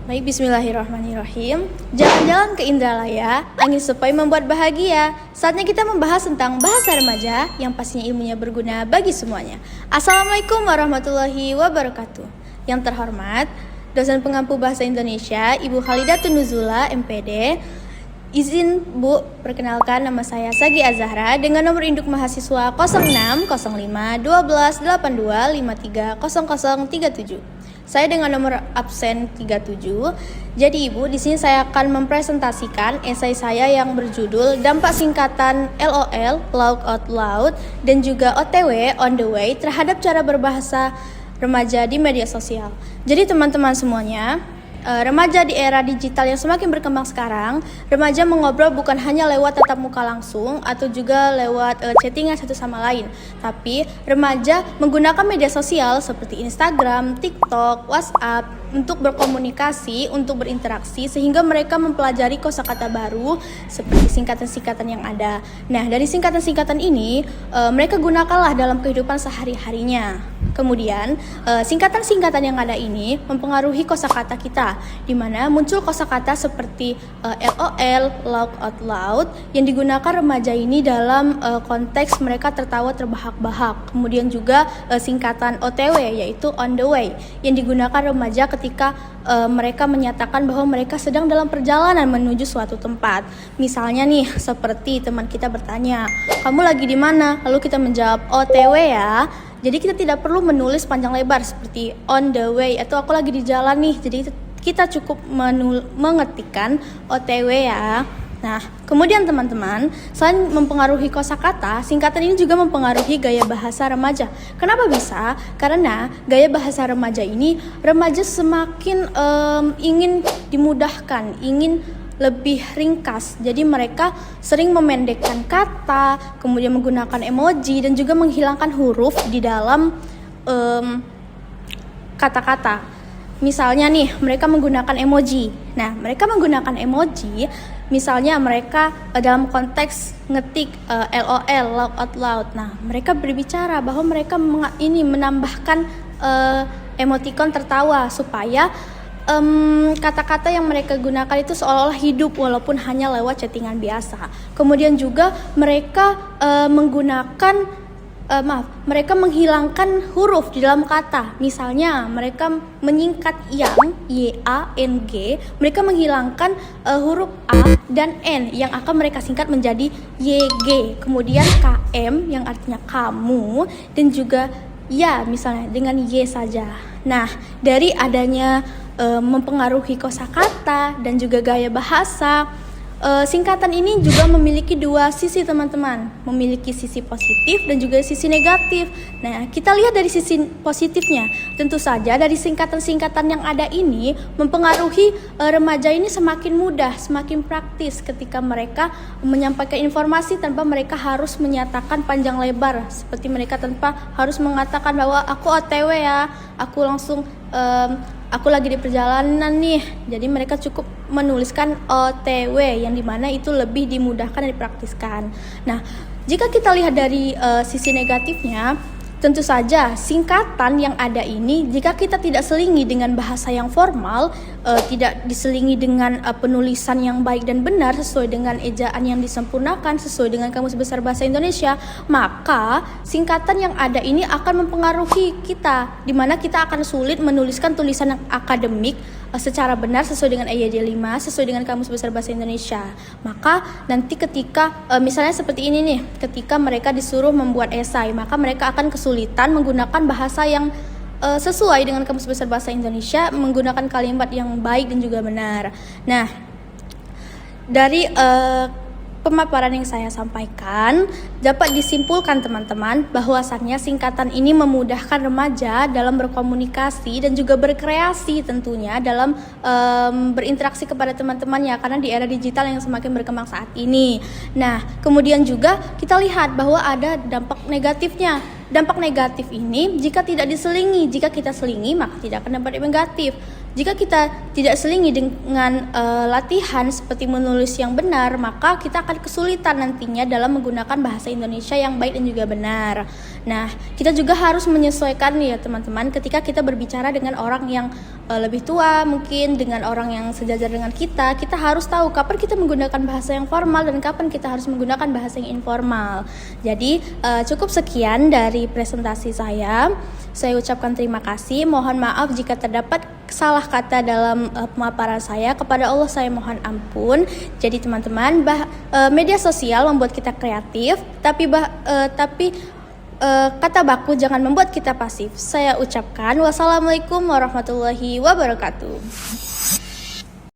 Baik, bismillahirrahmanirrahim. Jalan-jalan ke Indralaya, angin sepoi membuat bahagia. Saatnya kita membahas tentang bahasa remaja yang pastinya ilmunya berguna bagi semuanya. Assalamualaikum warahmatullahi wabarakatuh. Yang terhormat, dosen pengampu bahasa Indonesia, Ibu Khalidatun Nuzula, MPD. Izin Bu, perkenalkan nama saya Sagi Azahra dengan nomor induk mahasiswa 06 05 12 82 53 0037. Saya dengan nomor absen 37. Jadi Ibu, di sini saya akan mempresentasikan esai saya yang berjudul Dampak Singkatan LOL, Laugh Out Loud, dan juga OTW, On the Way, terhadap cara berbahasa remaja di media sosial. Jadi teman-teman semuanya, remaja di era digital yang semakin berkembang sekarang, remaja mengobrol bukan hanya lewat tatap muka langsung atau juga lewat chattingan satu sama lain, tapi remaja menggunakan media sosial seperti Instagram, TikTok, WhatsApp untuk berkomunikasi, untuk berinteraksi, sehingga mereka mempelajari kosakata baru seperti singkatan-singkatan yang ada. Nah, dari singkatan-singkatan ini mereka gunakanlah dalam kehidupan sehari-harinya. Kemudian, singkatan-singkatan yang ada ini mempengaruhi kosakata kita, di mana muncul kosakata seperti LOL, Laugh Out Loud, yang digunakan remaja ini dalam konteks mereka tertawa terbahak-bahak. Kemudian juga singkatan OTW, yaitu On the Way, yang digunakan remaja ketika mereka menyatakan bahwa mereka sedang dalam perjalanan menuju suatu tempat. Misalnya nih, seperti teman kita bertanya, "Kamu lagi di mana?" Lalu kita menjawab, "OTW ya." Jadi kita tidak perlu menulis panjang lebar seperti on the way atau aku lagi di jalan nih. Jadi kita cukup mengetikkan OTW ya. Nah, kemudian teman-teman, selain mempengaruhi kosakata, singkatan ini juga mempengaruhi gaya bahasa remaja. Kenapa bisa? Karena gaya bahasa remaja ini, remaja semakin ingin dimudahkan, ingin lebih ringkas. Jadi mereka sering memendekkan kata, kemudian menggunakan emoji, dan juga menghilangkan huruf di dalam kata-kata. Misalnya nih, mereka menggunakan emoji. Nah, mereka menggunakan emoji, misalnya mereka dalam konteks ngetik LOL, Laugh Out Loud. Nah, mereka berbicara bahwa mereka ini menambahkan emoticon tertawa supaya kata-kata yang mereka gunakan itu seolah-olah hidup walaupun hanya lewat chattingan biasa. Kemudian juga mereka mereka menghilangkan huruf di dalam kata. Misalnya mereka menyingkat yang, YANG, mereka menghilangkan huruf A dan N yang akan mereka singkat menjadi YG. Kemudian KM yang artinya kamu, dan juga ya misalnya dengan Y saja. Nah, dari adanya mempengaruhi kosakata dan juga gaya bahasa, singkatan ini juga memiliki dua sisi teman-teman, memiliki sisi positif dan juga sisi negatif. Nah, kita lihat dari sisi positifnya. Tentu saja dari singkatan-singkatan yang ada ini mempengaruhi remaja ini semakin mudah, semakin praktis ketika mereka menyampaikan informasi tanpa mereka harus menyatakan panjang lebar, seperti mereka tanpa harus mengatakan bahwa aku OTW ya, aku langsung aku lagi di perjalanan nih. Jadi mereka cukup menuliskan OTW yang dimana itu lebih dimudahkan dan dipraktiskan. Nah, jika kita lihat dari sisi negatifnya, tentu saja singkatan yang ada ini jika kita tidak selingi dengan bahasa yang formal, tidak diselingi dengan penulisan yang baik dan benar sesuai dengan ejaan yang disempurnakan, sesuai dengan Kamus Besar Bahasa Indonesia, maka singkatan yang ada ini akan mempengaruhi kita, di mana kita akan sulit menuliskan tulisan yang akademik secara benar sesuai dengan EYD 5, sesuai dengan Kamus Besar Bahasa Indonesia. Maka nanti ketika misalnya seperti ini nih, ketika mereka disuruh membuat esai, maka mereka akan kesulitan menggunakan bahasa yang sesuai dengan Kamus Besar Bahasa Indonesia, menggunakan kalimat yang baik dan juga benar. Nah, dari pemaparan yang saya sampaikan dapat disimpulkan teman-teman bahwasannya singkatan ini memudahkan remaja dalam berkomunikasi dan juga berkreasi tentunya dalam berinteraksi kepada teman-temannya karena di era digital yang semakin berkembang saat ini. Nah, kemudian juga kita lihat bahwa ada dampak negatifnya. Dampak negatif ini jika tidak diselingi, jika kita selingi maka tidak akan dampak negatif. Jika kita tidak selingi dengan latihan seperti menulis yang benar, maka kita akan kesulitan nantinya dalam menggunakan bahasa Indonesia yang baik dan juga benar. Nah, kita juga harus menyesuaikan ya teman-teman ketika kita berbicara dengan orang yang lebih tua, mungkin dengan orang yang sejajar dengan kita harus tahu kapan kita menggunakan bahasa yang formal dan kapan kita harus menggunakan bahasa yang informal. Jadi cukup sekian dari presentasi saya. Saya ucapkan terima kasih. Mohon maaf jika terdapat salah kata dalam pemaparan saya. Kepada Allah saya mohon ampun. Jadi teman-teman, media sosial membuat kita kreatif, tapi kata baku jangan membuat kita pasif. Saya ucapkan wassalamualaikum warahmatullahi wabarakatuh.